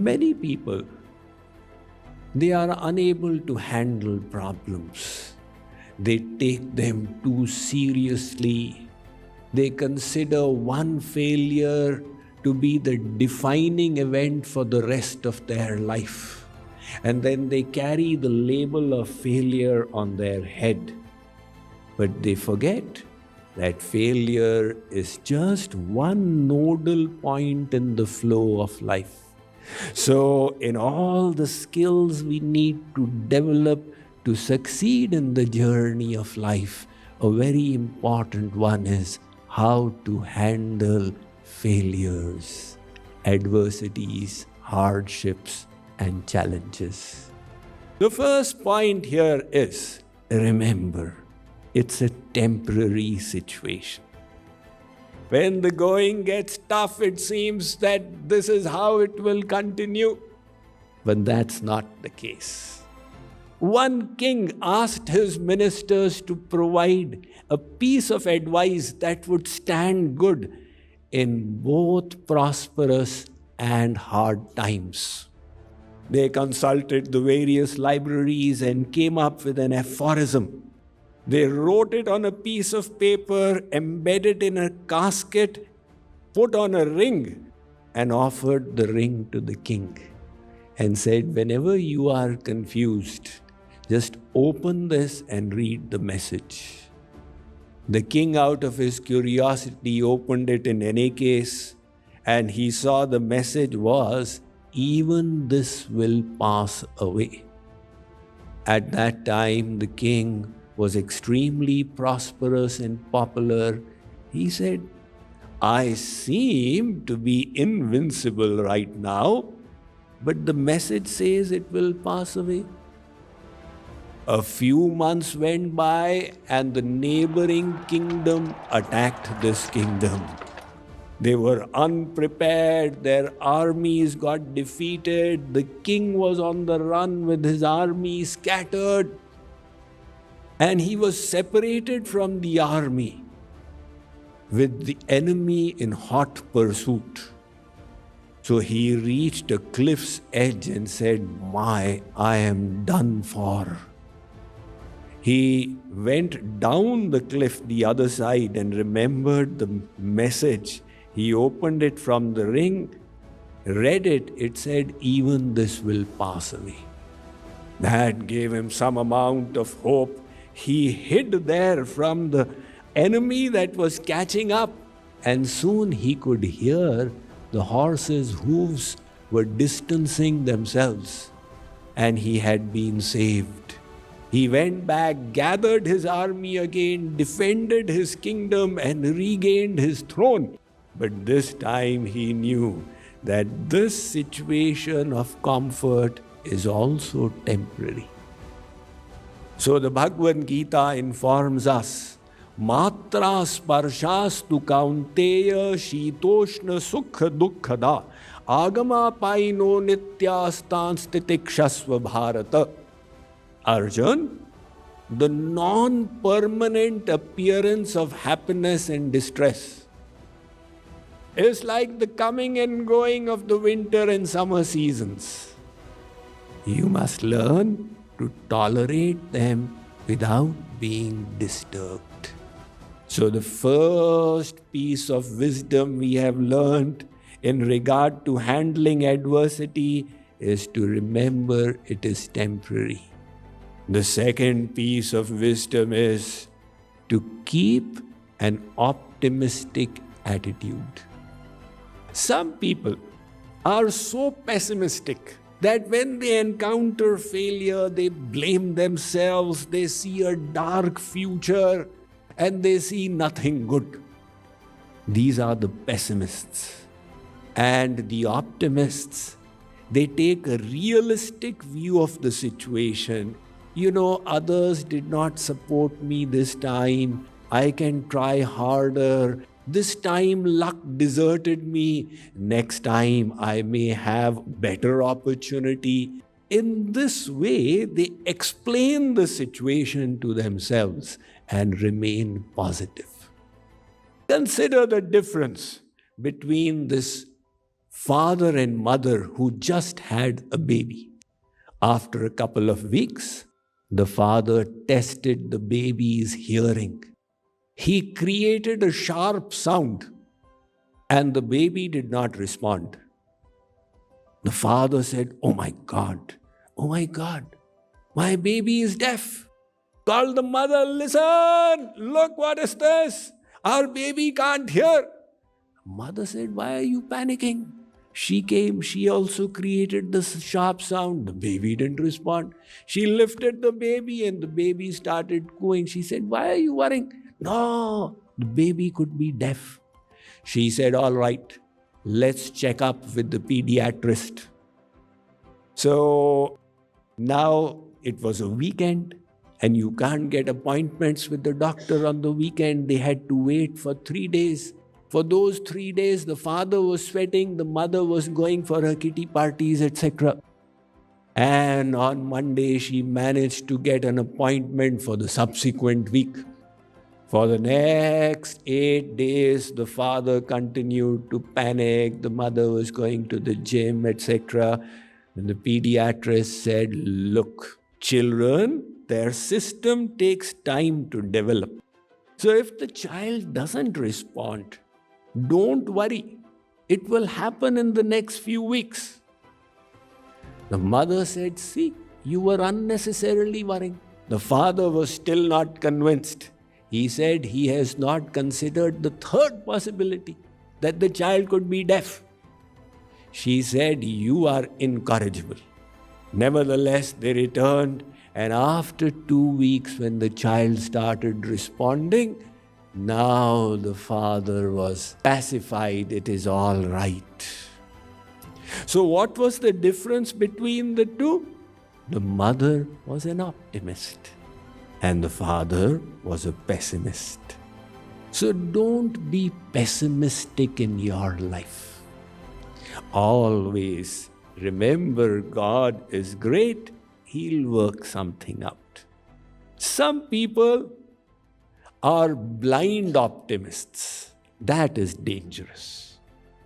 Many people, they are unable to handle problems. They take them too seriously. They consider one failure to be the defining event for the rest of their life. And then they carry the label of failure on their head. But they forget that failure is just one nodal point in the flow of life. So, in all the skills we need to develop to succeed in the journey of life, a very important one is how to handle failures, adversities, hardships, and challenges. The first point here is, remember, it's a temporary situation. When the going gets tough, it seems that this is how it will continue. But that's not the case. One king asked his ministers to provide a piece of advice that would stand good in both prosperous and hard times. They consulted the various libraries and came up with an aphorism. They wrote it on a piece of paper, embedded in a casket, put on a ring, and offered the ring to the king and said, whenever you are confused, just open this and read the message. The king, out of his curiosity, opened it in any case, and he saw the message was, even this will pass away. At that time, the king was extremely prosperous and popular. He said, I seem to be invincible right now, but the message says it will pass away. A few months went by and the neighboring kingdom attacked this kingdom. They were unprepared, their armies got defeated, the king was on the run with his army scattered, and he was separated from the army with the enemy in hot pursuit. So he reached a cliff's edge and said, I am done for. He went down the cliff the other side and remembered the message. He opened it from the ring, read it. It said, even this will pass away. That gave him some amount of hope. He hid there from the enemy that was catching up, and soon he could hear the horses' hooves were distancing themselves, and he had been saved. He went back, gathered his army again, defended his kingdom, and regained his throne. But this time he knew that this situation of comfort is also temporary. So the Bhagavad Gita informs us, Matra sparshastu kaunteya shitoshna sukha dukkhada agama paino nityastanstitikshasva bharata. Arjun, the non-permanent appearance of happiness and distress is like the coming and going of the winter and summer seasons. You must learn to tolerate them without being disturbed. So the first piece of wisdom we have learned in regard to handling adversity is to remember it is temporary. The second piece of wisdom is to keep an optimistic attitude. Some people are so pessimistic that when they encounter failure, they blame themselves, they see a dark future, and they see nothing good. These are the pessimists. And the optimists, they take a realistic view of the situation. Others did not support me this time. I can try harder. This time luck deserted me. Next time I may have better opportunity. In this way, they explain the situation to themselves and remain positive. Consider the difference between this father and mother who just had a baby. After a couple of weeks, the father tested the baby's hearing. He created a sharp sound and the baby did not respond. The father said, oh my God, my baby is deaf. Called the mother, listen, look, what is this? Our baby can't hear. Mother said, why are you panicking? She came, she also created this sharp sound. The baby didn't respond. She lifted the baby and the baby started cooing. She said, why are you worrying? No, the baby could be deaf. She said, all right, let's check up with the pediatrist. So now it was a weekend and you can't get appointments with the doctor on the weekend. They had to wait for 3 days. For those 3 days, the father was sweating, the mother was going for her kitty parties, etc. And on Monday, she managed to get an appointment for the subsequent week. For the next 8 days, the father continued to panic. The mother was going to the gym, etc. And the pediatrist said, look, children, their system takes time to develop. So if the child doesn't respond, don't worry. It will happen in the next few weeks. The mother said, see, you were unnecessarily worrying. The father was still not convinced. He said he has not considered the third possibility, that the child could be deaf. She said, you are incorrigible. Nevertheless, they returned, and after 2 weeks, when the child started responding, now the father was pacified, it is all right. So what was the difference between the two? The mother was an optimist and the father was a pessimist. So don't be pessimistic in your life. Always remember God is great, He'll work something out. Some people are blind optimists. That is dangerous.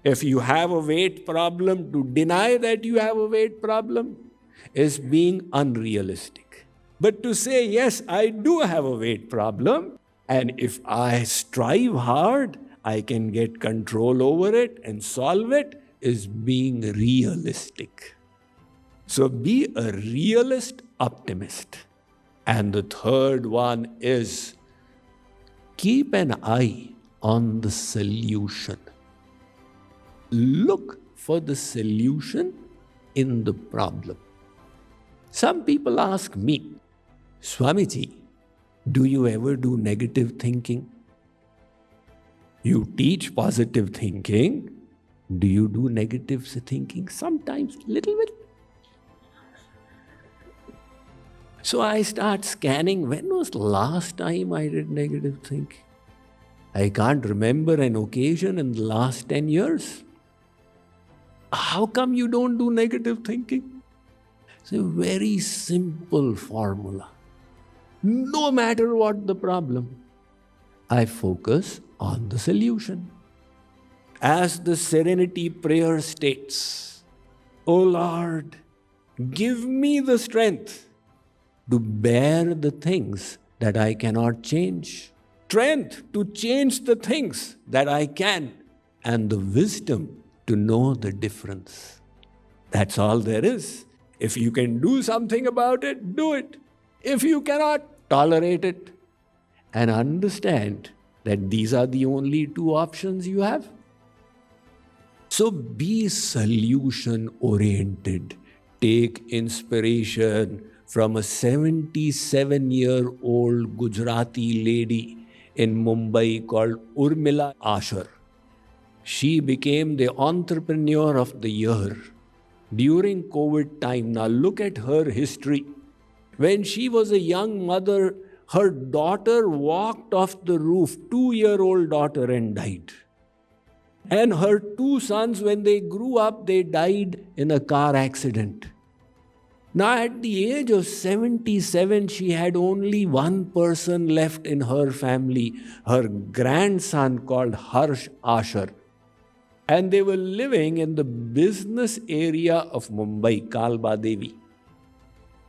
If you have a weight problem, to deny that you have a weight problem is being unrealistic. But to say, yes, I do have a weight problem, and if I strive hard, I can get control over it and solve it, is being realistic. So be a realist optimist. And the third one is keep an eye on the solution. Look for the solution in the problem. Some people ask me, Swamiji, do you ever do negative thinking? You teach positive thinking. Do you do negative thinking? Sometimes, little bit. So I start scanning, when was the last time I did negative thinking? I can't remember an occasion in the last 10 years. How come you don't do negative thinking? It's a very simple formula. No matter what the problem, I focus on the solution. As the Serenity Prayer states, O Lord, give me the strength to bear the things that I cannot change, strength to change the things that I can, and the wisdom to know the difference. That's all there is. If you can do something about it, do it. If you cannot, tolerate it and understand that these are the only two options you have. So be solution-oriented. Take inspiration from a 77-year-old Gujarati lady in Mumbai called Urmila Asher. She became the entrepreneur of the year during COVID time. Now look at her history. When she was a young mother, her daughter walked off the roof, 2-year-old daughter, and died. And her 2 sons, when they grew up, they died in a car accident. Now at the age of 77, she had only one person left in her family, her grandson called Harsh Asher. And they were living in the business area of Mumbai, Kalba Devi.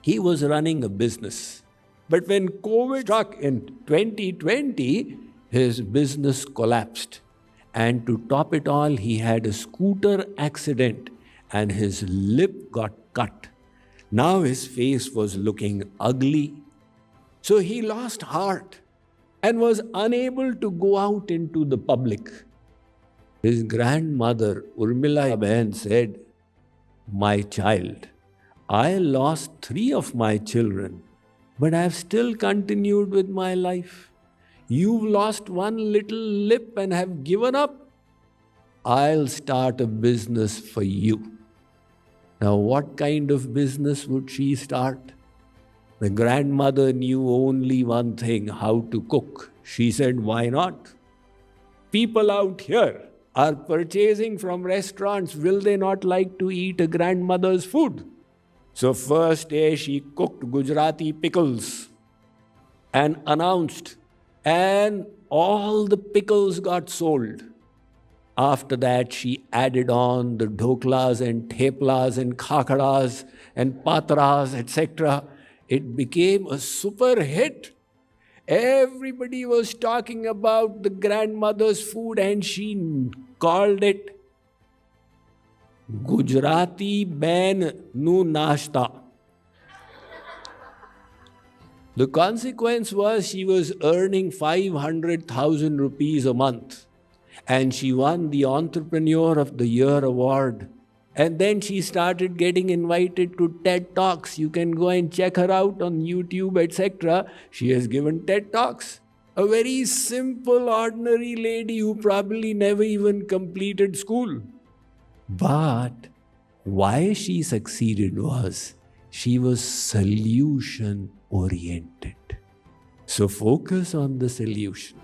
He was running a business. But when COVID struck in 2020, his business collapsed. And to top it all, he had a scooter accident and his lip got cut. Now his face was looking ugly. So he lost heart and was unable to go out into the public. His grandmother, Urmila Behan, said, "My child, I lost 3 of my children, but I have still continued with my life. You've lost 1 little lip and have given up. I'll start a business for you." Now, what kind of business would she start? The grandmother knew only one thing, how to cook. She said, "Why not? People out here are purchasing from restaurants. Will they not like to eat a grandmother's food?" So first day she cooked Gujarati pickles and announced, and all the pickles got sold. After that, she added on the dhoklas and theplas and khakras and patras, etc. It became a super hit. Everybody was talking about the grandmother's food and she called it Gujarati Ben Nu Nashta. The consequence was she was earning 500,000 rupees a month. And she won the Entrepreneur of the Year award. And then she started getting invited to TED Talks. You can go and check her out on YouTube, etc. She has given TED Talks. A very simple, ordinary lady who probably never even completed school. But why she succeeded was she was solution-oriented. So focus on the solution.